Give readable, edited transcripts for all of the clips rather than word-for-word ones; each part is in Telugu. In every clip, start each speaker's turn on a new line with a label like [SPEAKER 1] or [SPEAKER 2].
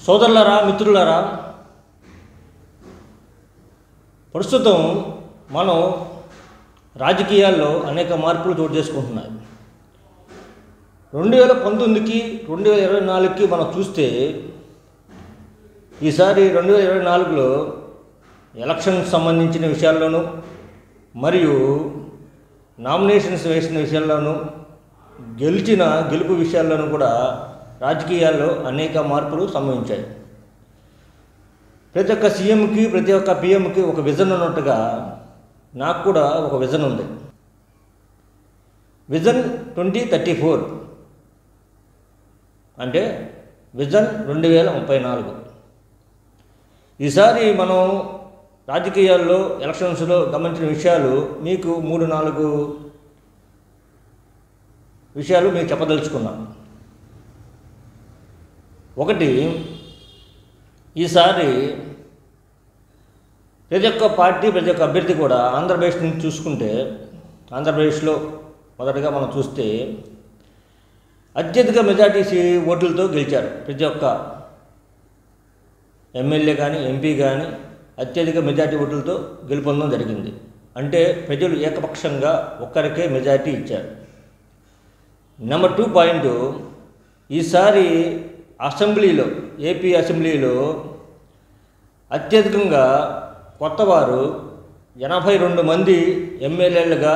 [SPEAKER 1] సోదరులారా, మిత్రులారా, ప్రస్తుతం మనం రాజకీయాల్లో అనేక మార్పులు చోటు చేసుకుంటున్నాయి. 2019కి 2024కి మనం చూస్తే ఈసారి 2024లో ఎలక్షన్కి సంబంధించిన విషయాల్లోనూ మరియు నామినేషన్స్ వేసిన విషయాల్లోనూ గెలుపు విషయాల్లోనూ కూడా రాజకీయాల్లో అనేక మార్పులు సంభవించాయి. ప్రతి ఒక్క సీఎంకి ప్రతి ఒక్క పిఎంకి ఒక విజన్ ఉన్నట్టుగా నాకు కూడా ఒక విజన్ ఉంది. విజన్ 2034 అంటే విజన్ 2034. ఈసారి మనం రాజకీయాల్లో ఎలక్షన్స్లో గమనించిన విషయాలు మీకు 3-4 విషయాలు మీకు చెప్పదలుచుకున్నాను. ఒకటి, ఈసారి ప్రతి ఒక్క పార్టీ ప్రతి ఒక్క అభ్యర్థి కూడా ఆంధ్రప్రదేశ్ నుంచి చూసుకుంటే ఆంధ్రప్రదేశ్లో మొదటగా మనం చూస్తే అత్యధిక మెజార్టీ ఓట్లతో గెలిచారు. ప్రతి ఒక్క ఎమ్మెల్యే కానీ ఎంపీ కానీ అత్యధిక మెజార్టీ ఓట్లతో గెలుపొందడం జరిగింది. అంటే ప్రజలు ఏకపక్షంగా ఒక్కరికే మెజార్టీ ఇచ్చారు. నెంబర్ 2 పాయింట్, ఈసారి అసెంబ్లీలో ఏపీ అసెంబ్లీలో అత్యధికంగా కొత్తవారు 82 మంది ఎమ్మెల్యేలుగా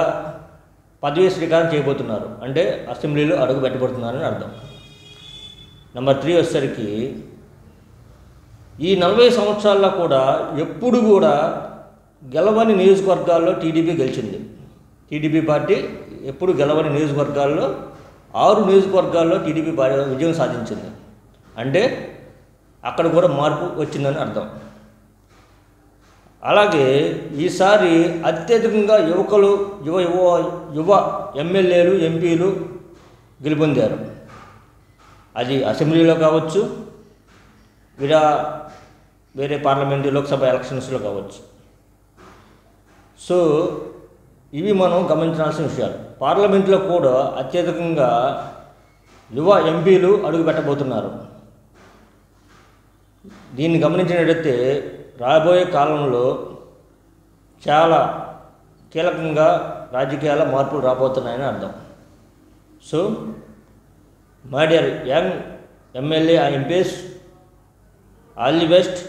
[SPEAKER 1] పదవీ స్వీకారం చేయబోతున్నారు. అంటే అసెంబ్లీలో అడుగు పెట్టబడుతున్నారని అర్థం. నెంబర్ 3 వచ్చేసరికి ఈ 40 సంవత్సరాల్లో కూడా ఎప్పుడు కూడా గెలవని నియోజకవర్గాల్లో టీడీపీ గెలిచింది. టీడీపీ పార్టీ ఎప్పుడు గెలవని నియోజకవర్గాల్లో 6 నియోజకవర్గాల్లో టీడీపీ విజయం సాధించింది. అంటే అక్కడ కూడా మార్పు వచ్చిందని అర్థం. అలాగే ఈసారి అత్యధికంగా యువ ఎమ్మెల్యేలు ఎంపీలు గెలుపొందారు. అది అసెంబ్లీలో కావచ్చు, వేరే పార్లమెంటు లోక్సభ ఎలక్షన్స్లో కావచ్చు. సో ఇవి మనం గమనించాల్సిన విషయాలు. పార్లమెంట్లో కూడా అత్యధికంగా యువ ఎంపీలు అడుగు పెట్టబోతున్నారు. దీన్ని గమనించినట్లయితే రాబోయే కాలంలో చాలా కీలకంగా రాజకీయాల మార్పులు రాబోతున్నాయని అర్థం. So my dear young MLA MPs, all the best.